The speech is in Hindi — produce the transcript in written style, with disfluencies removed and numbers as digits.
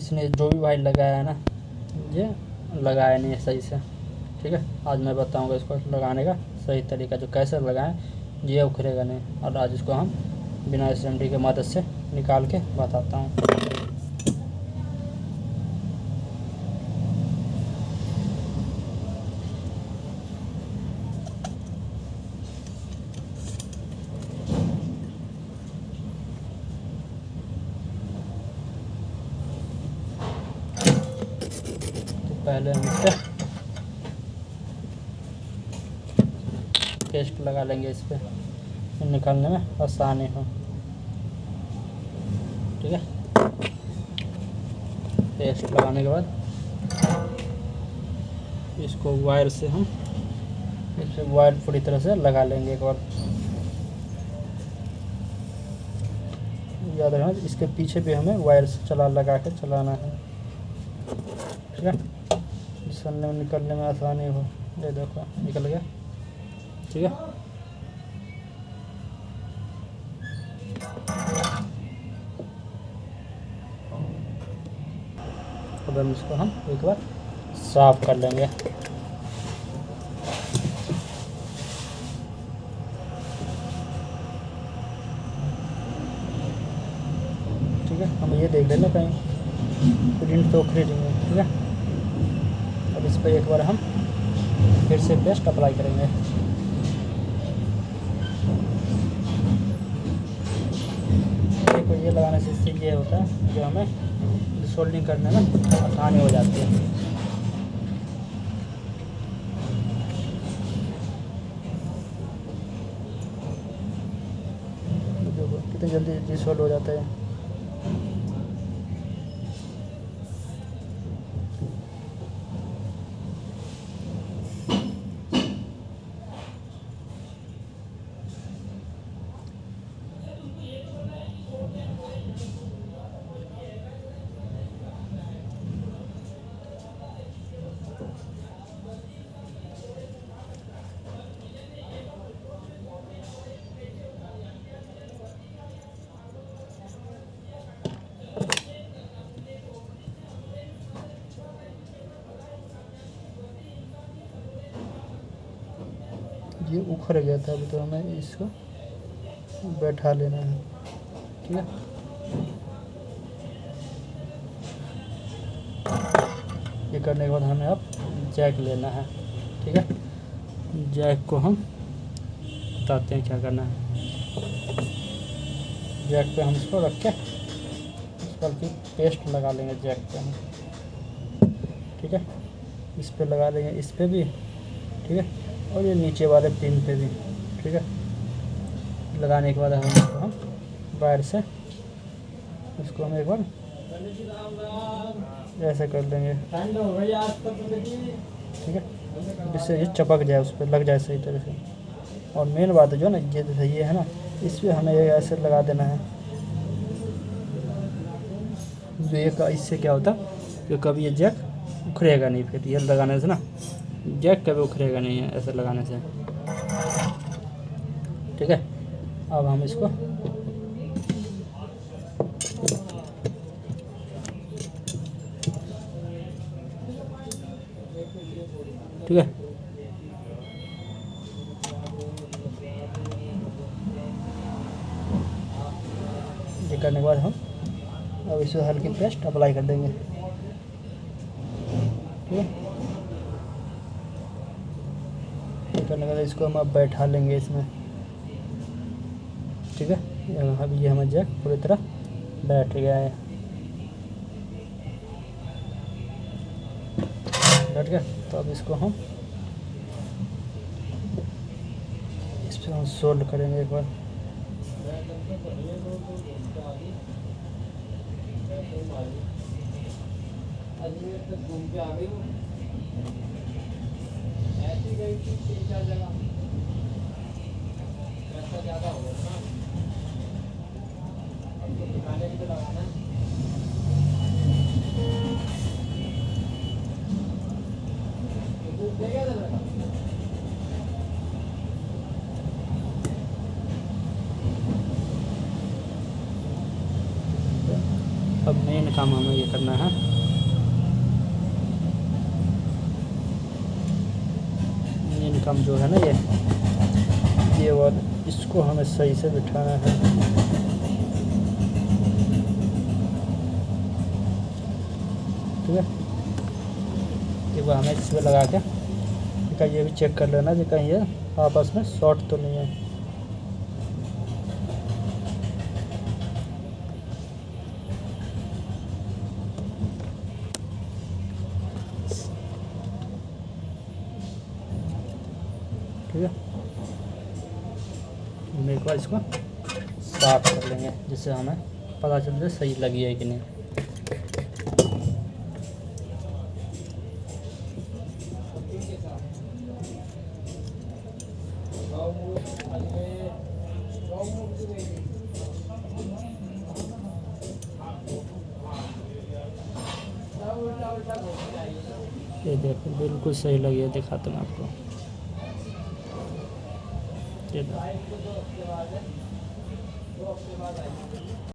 इसने जो भी वायर लगाया है ना, ये लगाया नहीं है सही से। ठीक है, आज मैं बताऊंगा इसको लगाने का सही तरीका, जो कैसे लगाएं ये उखड़ेगा नहीं। और आज इसको हम बिना SMD के मदद से निकाल के बताता हूँ। पहले हम इस पर पेस्ट लगा लेंगे, इस पर निकालने में आसानी हो। ठीक है, पेस्ट लगाने के बाद इसको वायर से हम इस पर वायर पूरी तरह से लगा लेंगे एक बार। याद रखना इसके पीछे भी हमें वायर से लगा के चलाना है। ठीक है, निकलने में निकलने में आसानी हो। ये देखो निकल गया। ठीक है, अब हम इसको एक बार साफ कर लेंगे। ठीक है, हम ये देख लेना कहीं प्रिंट तो उखड़ी नहीं है। ठीक है, अब इस पर एक बार हम फिर से पेस्ट अप्लाई करेंगे। देखो ये लगाने से इससे ये होता है जो हमें सोल्डिंग करने में आसानी हो जाती है। देखो कितनी जल्दी सोल्ड हो जाता है। ये उखड़ गया था, अभी तो हमें इसको बैठा लेना है। ठीक है, ये करने के बाद हमें अब जैक लेना है। ठीक है, जैक को हम बताते हैं क्या करना है। जैक पे हम इसको रख के इस पर की पेस्ट लगा लेंगे जैक पे हम। ठीक है, इस पे लगा लेंगे, इस पे भी। ठीक है, और ये नीचे वाले पिन पे भी। ठीक है, लगाने के बाद हम वायर से इसको हम एक बार ऐसे कर लेंगे। ठीक है, जिससे ये चपक जाए, उस पर लग जाए सही तरह से। और मेन बात है जो ना ये है ना, इस पर हमें ये ऐसे लगा देना है जो ये इससे क्या होता है कि कभी ये जैक उखड़ेगा नहीं। फिर ये लगाने से ना जैक कभी उखड़ेगा नहीं है ऐसे लगाने से। ठीक है, अब हम इसको ठीक है, ये करने के बाद हम अब इसमें हल्की पेस्ट अप्लाई कर देंगे। ठीक है, ये करने के बाद इसको हम अब बैठा लेंगे इसमें। ठीक है, अब ये हमारा जैक पूरी तरह बैठ गया है। बैठ गया, तो अब इसको हम इस पर हम सोल्ड करेंगे एक बार। अब मेन मेन काम हमें ये करना है। मेन काम जो है ना ये और इसको हमें सही से बिठाना है। ठीक है, एक बार हमें इसमें लगा के कहीं ये भी चेक कर लेना कि कहीं ये आपस में शॉर्ट तो नहीं है। ठीक है, हम एक बार इसको साफ कर लेंगे जिससे हमें पता चल जाए सही लगी है कि नहीं। ये देखो बिल्कुल सही लगी है, दिखाता हूँ आपको। ये देखो।